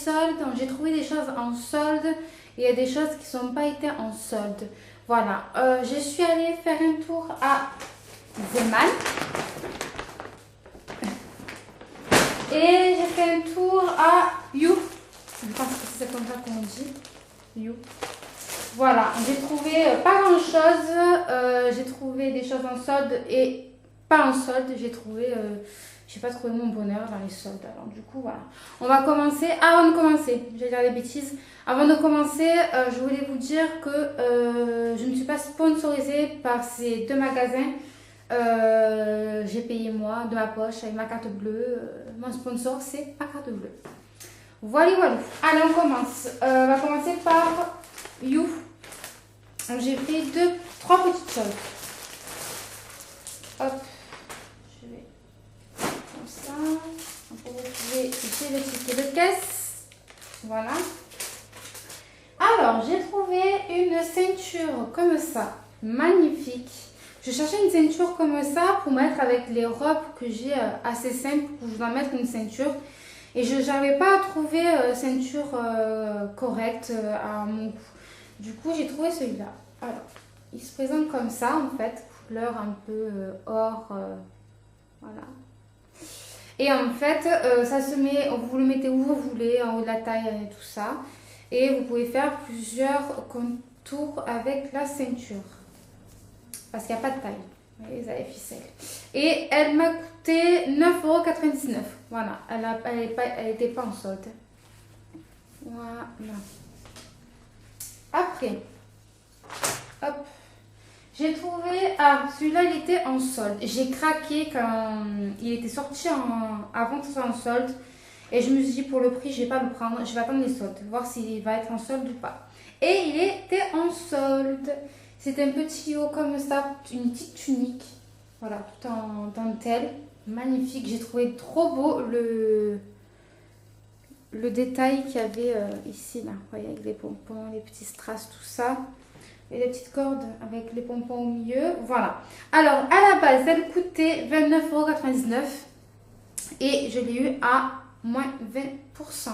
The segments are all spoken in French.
soldes. J'ai trouvé des choses en solde et il y a des choses qui n'ont pas été en solde. Voilà, je suis allée faire un tour à Zeman. Et j'ai fait un tour à You. Je pense que c'est comme ça qu'on dit. You. Voilà, j'ai trouvé pas grand chose. J'ai trouvé des choses en solde et pas en solde. J'ai pas trouvé mon bonheur dans les soldes. Alors du coup, voilà. On va commencer. Avant de commencer, je vais dire des bêtises. Avant de commencer, je voulais vous dire que je ne suis pas sponsorisée par ces deux magasins. J'ai payé moi de ma poche avec ma carte bleue. Mon sponsor, c'est ma carte bleue. Voilà, voilà. Allez, on commence. On va commencer par You. J'ai pris trois petites choses. Hop. Je vais comme ça. On peut retrouver ici le ticket de caisse. Voilà. Alors, j'ai trouvé une ceinture comme ça. Magnifique. Je cherchais une ceinture comme ça pour mettre avec les robes que j'ai assez simples. Pour je dois mettre une ceinture. Et je n'avais pas trouvé ceinture correcte à mon goût. Du coup, j'ai trouvé celui-là. Alors, il se présente comme ça en fait. Couleur un peu or. Voilà. Et en fait, ça se met, vous le mettez où vous voulez, en haut de la taille et tout ça. Et vous pouvez faire plusieurs contours avec la ceinture. Parce qu'il n'y a pas de taille. Vous voyez, vous avez ficelle. Et elle m'a coûté 9,99 €. Voilà, elle n'était pas en solde. Voilà. Après, hop, j'ai trouvé... Ah, celui-là, il était en solde. J'ai craqué quand il était sorti avant que ce soit en solde. Et je me suis dit, pour le prix, je ne vais pas le prendre. Je vais attendre les soldes, voir s'il va être en solde ou pas. Et il était en solde. C'est un petit haut comme ça, une petite tunique. Voilà, tout en dentelle. Magnifique. J'ai trouvé trop beau le détail qu'il y avait ici, là. Vous voyez, avec les pompons, les petits strass, tout ça. Et les petites cordes avec les pompons au milieu. Voilà. Alors, à la base, elle coûtait 29,99 € et je l'ai eu à moins 20%.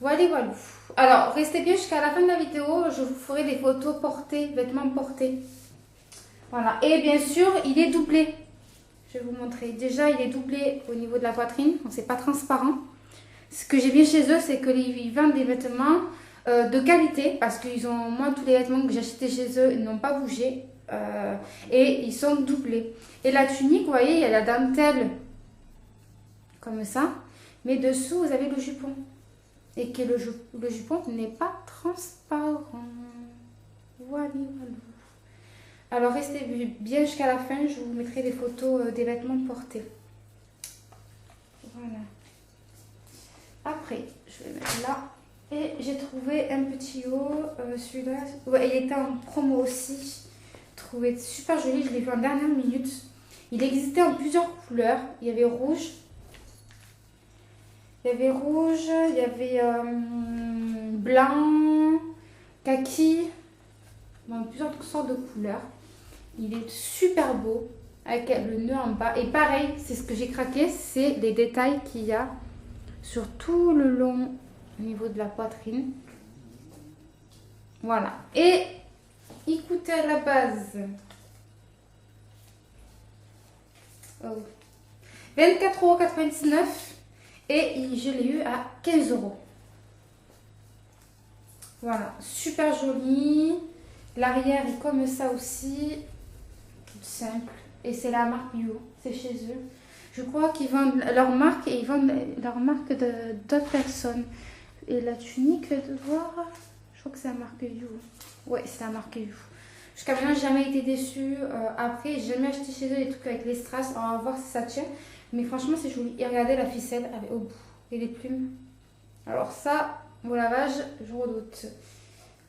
Voilà, voilà. Alors, restez bien jusqu'à la fin de la vidéo. Je vous ferai des photos portées, vêtements portés. Voilà. Et bien sûr, il est doublé. Je vais vous montrer. Déjà, il est doublé au niveau de la poitrine. Donc, c'est pas transparent. Ce que j'ai bien chez eux, c'est qu'ils vendent des vêtements de qualité. Parce qu'ils ont, moi, tous les vêtements que j'ai achetés chez eux, ils n'ont pas bougé. Et ils sont doublés. Et la tunique, vous voyez, il y a la dentelle comme ça. Mais dessous, vous avez le jupon. Et que le jupon n'est pas transparent. Voilà, voilà. Alors, restez bien jusqu'à la fin. Je vous mettrai des photos des vêtements portés. Voilà. Après, je vais mettre là. Et j'ai trouvé un petit haut. Celui-là, ouais, il était en promo aussi. Trouvé super joli. Je l'ai vu en dernière minute. Il existait en plusieurs couleurs. Il y avait rouge. Il y avait rouge, il y avait blanc, kaki, dans plusieurs sortes de couleurs. Il est super beau avec le nœud en bas. Et pareil, c'est ce que j'ai craqué, c'est les détails qu'il y a sur tout le long au niveau de la poitrine. Voilà. Et il coûtait à la base 24,99 € et je l'ai eu à 15 €. Voilà, super joli. L'arrière est comme ça aussi, tout simple. Et c'est la marque You, c'est chez eux. Je crois qu'ils vendent leur marque et ils vendent leur marque d'autres personnes. Et la tunique, de voir, je crois que c'est la marque You. Ouais, c'est la marque You. Jusqu'à maintenant, j'ai jamais été déçue. Après, j'ai jamais acheté chez eux des trucs avec les strass. On va voir si ça tient. Mais franchement, c'est joli. Et regardez la ficelle au bout et les plumes. Alors ça, au lavage, je redoute.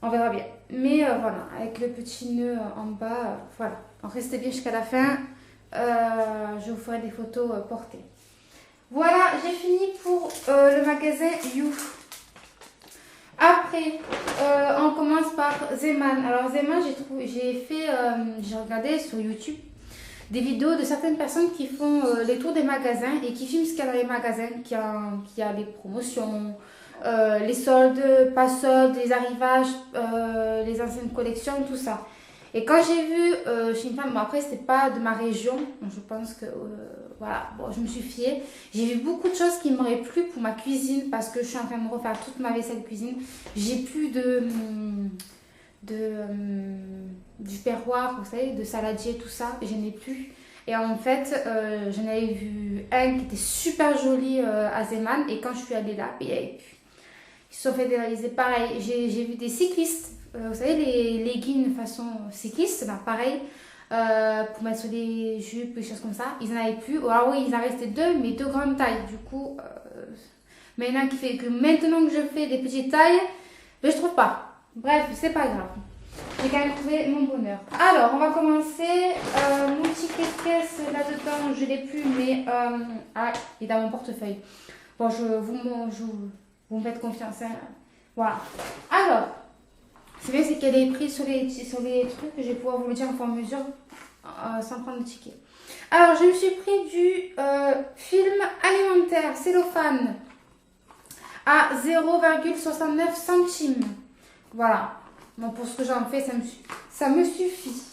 On verra bien. Mais voilà, avec le petit nœud en bas, voilà. Donc, restez bien jusqu'à la fin. Je vous ferai des photos portées. Voilà, j'ai fini pour le magasin You. Après, on commence par Zeman. Alors Zeman, j'ai regardé sur YouTube. des vidéos de certaines personnes qui font les tours des magasins et qui filment ce qu'il y a dans les magasins, qui a les promotions, les soldes, pas soldes, les arrivages, les anciennes collections, tout ça. Et quand j'ai vu chez une femme, bon après c'était pas de ma région, donc je pense que voilà, bon, je me suis fiée. J'ai vu beaucoup de choses qui m'auraient plu pour ma cuisine parce que je suis en train de refaire toute ma vaisselle cuisine. J'ai plus du perroir, vous savez, de saladier, tout ça, je n'ai plus. Et en fait, j'en avais vu un qui était super joli à Zeeman et quand je suis allée là, il y avait plus. Ils se sont fait réaliser pareil. J'ai vu des cyclistes, vous savez, les leggings façon cycliste, là, pareil, pour mettre sur des jupes, des choses comme ça. Ils n'en avaient plus. Alors oui, il en restait deux, mais deux grandes tailles. Du coup, maintenant qui fait que maintenant que je fais des petites tailles, ben, je trouve pas. Bref, c'est pas grave. J'ai quand même trouvé mon bonheur. Alors, on va commencer. Mon ticket de caisse là-dedans, je l'ai plus, mais ah, il est dans mon portefeuille. Bon, vous me faites confiance. Hein. Voilà. Alors, c'est bien, c'est qu'elle est prise sur les trucs. Je vais pouvoir vous le dire en forme mesure sans prendre le ticket. Alors, je me suis pris du film alimentaire cellophane à 0,69 centimes. Voilà. Bon, pour ce que j'en fais, ça me suffit.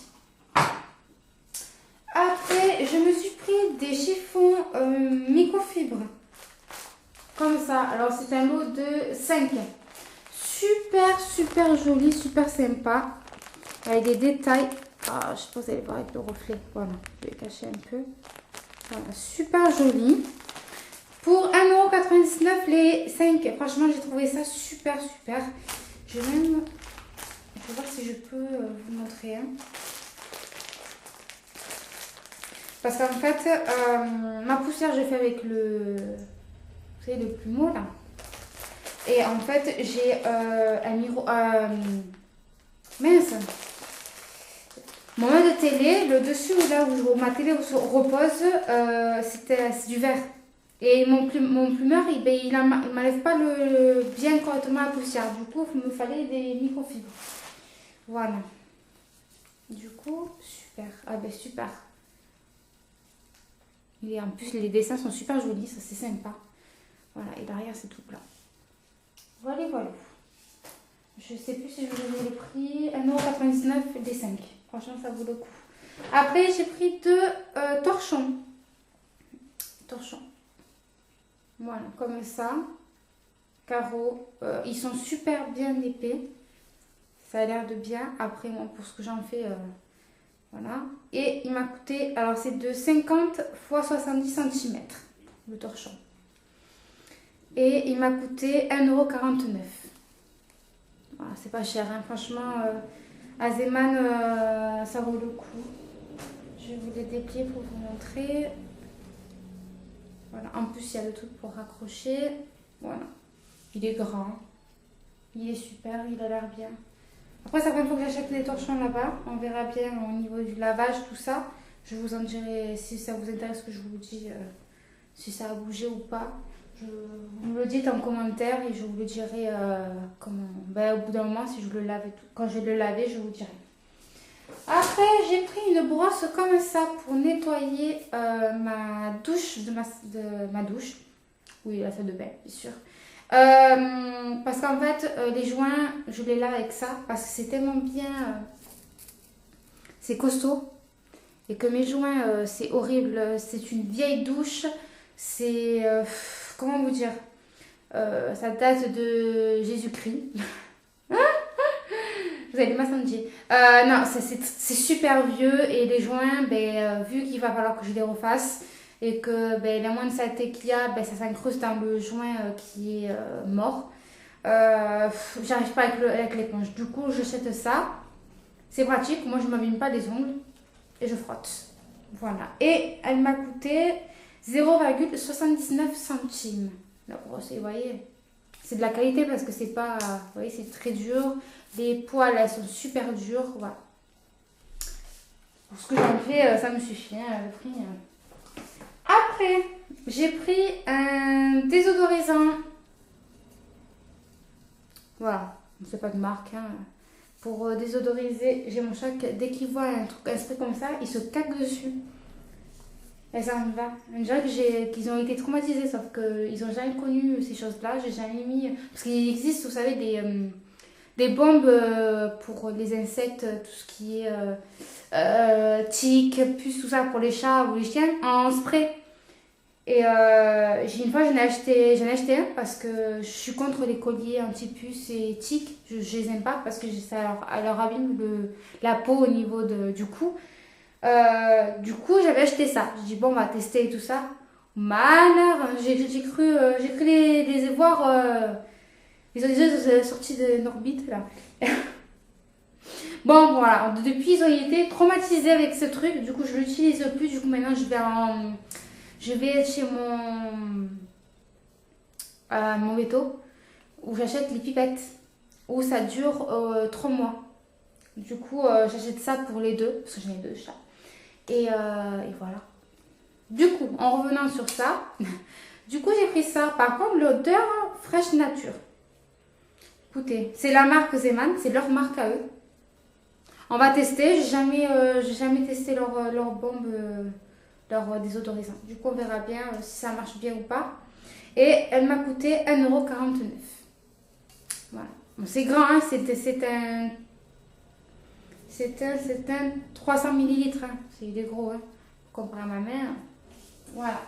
Après, je me suis pris des chiffons microfibres. Comme ça. Alors, c'est un lot de 5. Super, super joli, super sympa. Avec des détails. Ah, je sais pas si vous allez voir avec le reflet. Voilà, je vais cacher un peu. Voilà, super joli. Pour 1,99 € les 5. Franchement, j'ai trouvé ça super, super. Je vais voir si je peux vous montrer. Hein. Parce qu'en fait, ma poussière, j'ai fait avec vous savez, le plumeau là. Et en fait, j'ai un miroir. Mince! Mon main de télé, le dessus là où ma télé repose, c'est du verre. Et mon plumeur, il m'enlève pas bien correctement la poussière. Du coup, il me fallait des microfibres. Voilà. Du coup, super. Ah ben super. Et en plus, les dessins sont super jolis, ça c'est sympa. Voilà, et derrière c'est tout plat. Voilà, voilà. Je sais plus si je vous ai le prix. 1,99 € des 5. Franchement, ça vaut le coup. Après, j'ai pris deux torchons. Torchons. Voilà, comme ça. Carreaux. Ils sont super bien épais. Ça a l'air de bien. Après, moi, pour ce que j'en fais, voilà. Et il m'a coûté, alors c'est de 50 x 70 cm, le torchon. Et il m'a coûté 1,49 €. Voilà, c'est pas cher, hein. Franchement, à Zeeman, ça vaut le coup. Je vais vous les déplier pour vous montrer. Voilà, en plus, il y a le truc pour raccrocher. Voilà. Il est grand. Il est super, il a l'air bien. Après, ça va, il faut que j'achète les torchons là-bas. On verra bien au niveau du lavage, tout ça. Je vous en dirai si ça vous intéresse que je vous dis si ça a bougé ou pas. Vous me le dites en commentaire et je vous le dirai comment. Ben, au bout d'un moment, si je le lave et tout. Quand je vais le laver, je vous dirai. Après, j'ai pris une brosse comme ça pour nettoyer ma douche de ma douche. Oui, la salle de bain, bien sûr. Parce qu'en fait, les joints, je les lave avec ça parce que c'est tellement bien, c'est costaud et que mes joints, c'est horrible. C'est une vieille douche, c'est, comment vous dire, ça date de Jésus-Christ. Vous allez m'attendre. Non, c'est super vieux et les joints, ben, vu qu'il va falloir que je les refasse, et que ben, la moindre saleté qu'il y a, ben, ça s'incruste dans le joint qui est mort. J'arrive pas avec l'éponge. Du coup, j'achète ça. C'est pratique. Moi, je ne m'abîme pas les ongles. Et je frotte. Voilà. Et elle m'a coûté 0,79 centimes. La brosse, vous voyez, c'est de la qualité parce que c'est pas... Vous voyez, c'est très dur. Les poils, elles sont super dures. Voilà. Pour ce que j'en fais, ça me suffit. Hein, le prix... Après, j'ai pris un désodorisant. Voilà, c'est pas de marque. Hein. Pour désodoriser, j'ai mon chat, dès qu'il voit un truc comme ça, il se caque dessus. Et ça me va. On dirait qu'ils ont été traumatisés, sauf qu'ils n'ont jamais connu ces choses-là. J'ai jamais mis. Parce qu'il existe, vous savez, des bombes pour les insectes, tout ce qui est tiques, puces, tout ça pour les chats ou les chiens en spray. Et une fois, j'en ai acheté un parce que je suis contre les colliers anti-puces et tiques. Je les aime pas parce que ça leur abîme la peau au niveau du cou. Du coup, j'avais acheté ça. J'ai dit, bon, on va tester et tout ça. Malheur, j'ai cru les voir. Ils ont déjà sorti de l'orbite là. Bon, voilà. Depuis, ils ont été traumatisés avec ce truc. Du coup, je l'utilise plus. Du coup, maintenant, je vais chez mon veto où j'achète les pipettes où ça dure 3 mois. Du coup, j'achète ça pour les deux parce que j'en ai 2 chats. Et voilà. Du coup, en revenant sur ça, du coup, j'ai pris ça. Par contre, l'odeur fraîche nature. Écoutez, c'est la marque Zeman, c'est leur marque à eux. On va tester. J'ai jamais testé leur bombe, leur désodorisant. Du coup, on verra bien si ça marche bien ou pas. Et elle m'a coûté 1,49 €. Voilà. Bon, c'est grand, hein, c'est un 300 millilitres. Hein. Il est gros, hein, comparé à ma mère. Voilà.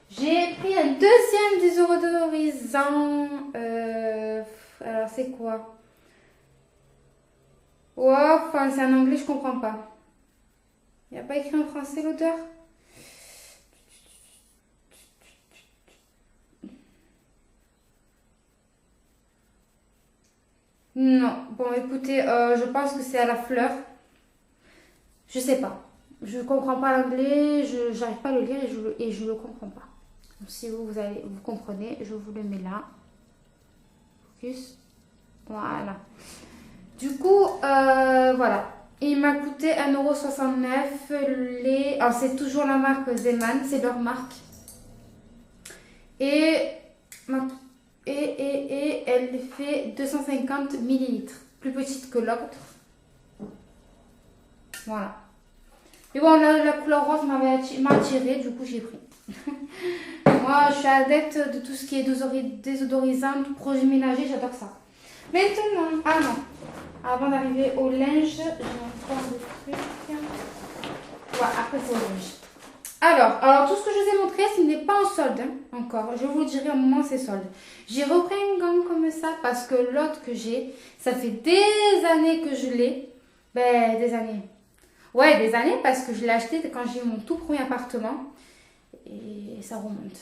J'ai pris un deuxième désodorisant. Alors, c'est quoi? Ouais, enfin, c'est en anglais, je comprends pas. Il n'y a pas écrit en français l'odeur? Non. Bon, écoutez, je pense que c'est à la fleur. Je sais pas. Je comprends pas l'anglais, je n'arrive pas à le lire et je le comprends pas. Donc, si vous comprenez, je vous le mets là. Focus. Voilà. Du coup, voilà. Il m'a coûté 1,69 €. Alors, c'est toujours la marque Zeman, c'est leur marque. Et elle fait 250 millilitres. Plus petite que l'autre. Voilà. Et bon, la couleur rose m'a attirée, du coup j'ai pris. Moi, je suis adepte de tout ce qui est désodorisant, tout projet ménager, j'adore ça. Maintenant, ah non, avant d'arriver au linge, j'ai encore des trucs. Ouais, après c'est au linge. Alors, tout ce que je vous ai montré, ce n'est pas en solde, hein, encore. Je vous le dirai au moment où c'est solde. J'ai repris un gant comme ça parce que l'autre que j'ai, ça fait des années que je l'ai. Ben, des années. Ouais, des années parce que je l'ai acheté quand j'ai eu mon tout premier appartement. Et ça remonte.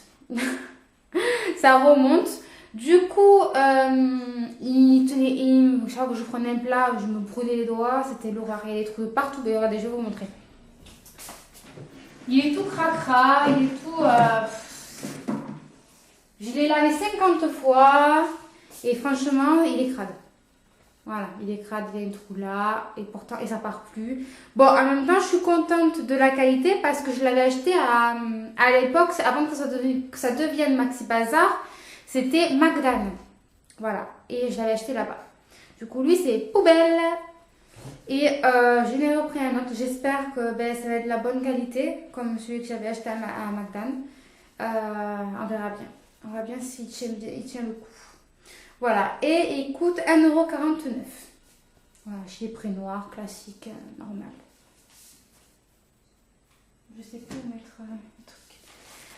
Ça remonte. Du coup, chaque fois que je prenais un plat, je me brûlais les doigts. C'était l'horreur. Il y a des trucs partout. Mais regardez, je vais vous montrer. Il est tout cracra. Il est tout... Je l'ai lavé 50 fois. Et franchement, il est crade. Voilà, il est crade, il y a une trou là, et pourtant, et ça part plus. Bon, en même temps, je suis contente de la qualité parce que je l'avais acheté à l'époque, avant que ça devienne Maxi Bazar, c'était Magdan. Voilà, et je l'avais acheté là-bas. Du coup, lui, c'est poubelle. Et je l'ai repris un autre. J'espère que ça va être de la bonne qualité, comme celui que j'avais acheté à Magdan. On verra bien. On verra bien s'il tient le coup. Voilà, et il coûte 1,49 €. Voilà, chez Pré Noir, classique, normal. Je sais plus où mettre le truc.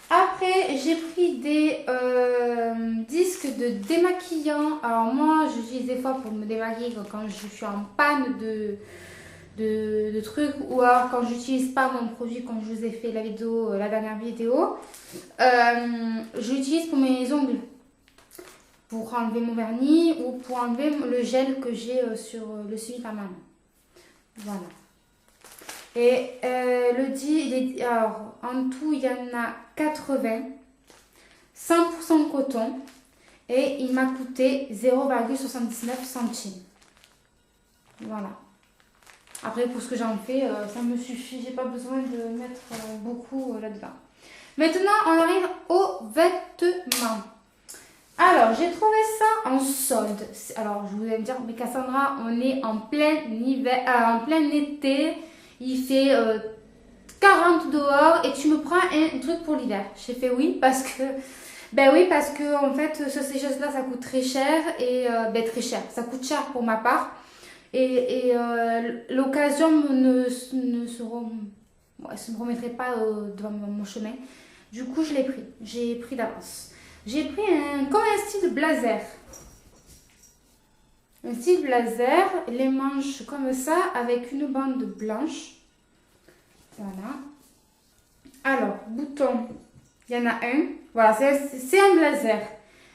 Après, j'ai pris des disques de démaquillant. Alors moi, j'utilise des fois pour me démaquiller quand je suis en panne de trucs ou alors quand j'utilise pas mon produit comme je vous ai fait la dernière vidéo. J'utilise pour mes ongles. Pour enlever mon vernis ou pour enlever le gel que j'ai sur le suivi par main. Voilà. Et alors, en tout, il y en a 80, 100% coton, et il m'a coûté 0,79 centimes. Voilà. Après, pour ce que j'en fais, ça me suffit. J'ai pas besoin de mettre beaucoup là-dedans. Maintenant, on arrive aux vêtements. Alors, j'ai trouvé ça en solde. Alors, je voulais me dire, mais Cassandra, on est en plein hiver, en plein été. Il fait 40 dehors et tu me prends un truc pour l'hiver. J'ai fait oui parce que, ben oui, parce que en fait, ce sécheuse-là, ça coûte très cher et ben très cher. Ça coûte cher pour ma part et l'occasion ne se me remettrait pas devant mon chemin. Du coup, je l'ai pris. J'ai pris d'avance. J'ai pris comme un style blazer. Un style blazer, les manches comme ça avec une bande blanche. Voilà. Alors, bouton, il y en a un. Voilà, c'est un blazer.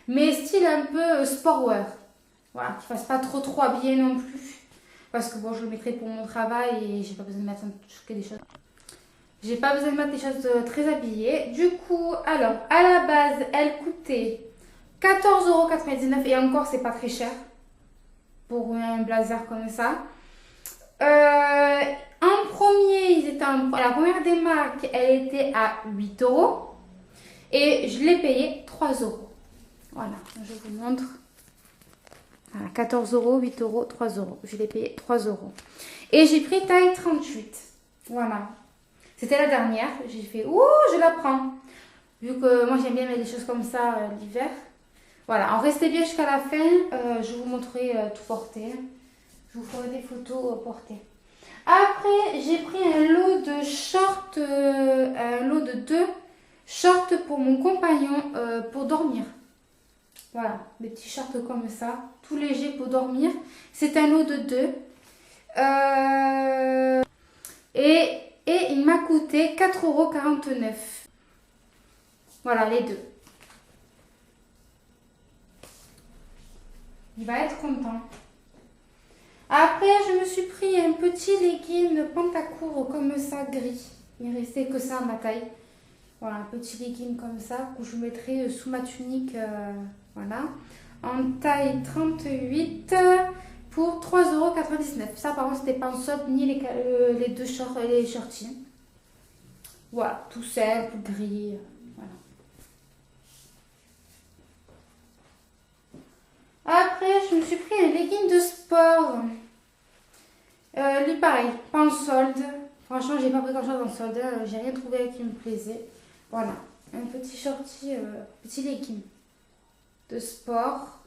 Mais style un peu sportwear. Voilà, qu'il ne fasse pas trop habillé non plus. Parce que bon, je le mettrai pour mon travail et j'ai pas besoin de mettre des choses. J'ai pas besoin de mettre des choses très habillées. Du coup, alors, à la base, elle coûtait 14,99 € et encore, c'est pas très cher pour un blazer comme ça. En premier, la première des marques, elle était à 8 € et je l'ai payé 3 €. Voilà, je vous montre. Voilà, 14 €, 8 €, 3 €. Je l'ai payé 3 €. Et j'ai pris taille 38. Voilà. C'était la dernière. J'ai fait, ouh, je la prends. Vu que moi, j'aime bien mettre des choses comme ça l'hiver. Voilà, en restez bien jusqu'à la fin. Je vous montrerai tout porté. Je vous ferai des photos portées. Après, j'ai pris un lot de shorts, un lot de 2 shorts pour mon compagnon pour dormir. Voilà, des petits shorts comme ça, tout léger pour dormir. C'est un lot de 2. Et il m'a coûté 4,49 €. Voilà, les 2. Il va être content. Après, je me suis pris un petit legging pantacourt comme ça, gris. Il ne restait que ça à ma taille. Voilà, un petit legging comme ça que je mettrai sous ma tunique. Voilà. En taille 38 pour 3,99 €. Ça, par contre, c'était pas en solde ni les 2 shorts et les shorties. Voilà, tout simple, gris. Voilà. Après, je me suis pris un legging de sport. Lui, pareil, pas en solde. Franchement, j'ai pas pris grand chose en solde. J'ai rien trouvé qui me plaisait. Voilà, un petit shorty, petit legging de sport.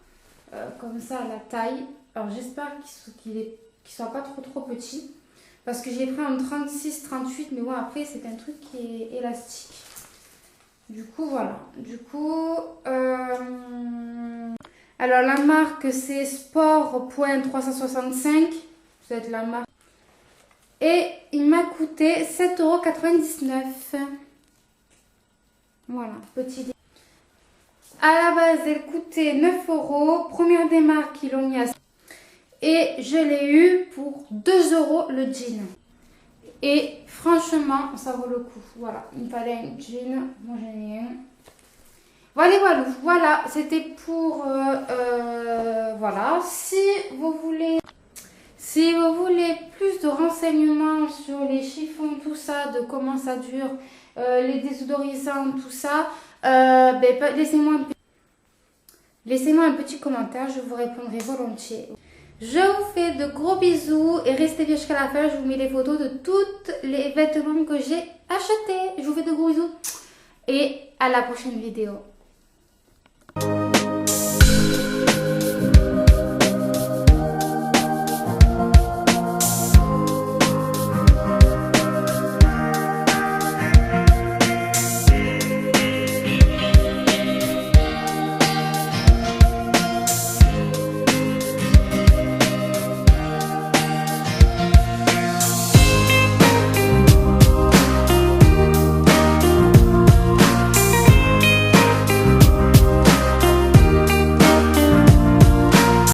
Comme ça à la taille. Alors, j'espère qu'il soit pas trop petit. Parce que j'ai pris en 36-38. Mais bon, après, c'est un truc qui est élastique. Du coup, voilà. Du coup, alors, la marque, c'est Sport.365. Ça va être la marque. Et il m'a coûté 7,99 €. Voilà, petit. À la base, elle coûtait 9 €. Première des marques, ils l'ont mis à... Et je l'ai eu pour 2 € le jean. Et franchement, ça vaut le coup. Voilà, il me fallait un jean. Moi, j'en ai un. Voilà, c'était pour... voilà, si vous voulez plus de renseignements sur les chiffons, tout ça, de comment ça dure, les désodorisants, tout ça, laissez-moi un petit commentaire, je vous répondrai volontiers. Je vous fais de gros bisous et restez bien jusqu'à la fin, je vous mets les photos de tous les vêtements que j'ai achetés. Je vous fais de gros bisous et à la prochaine vidéo.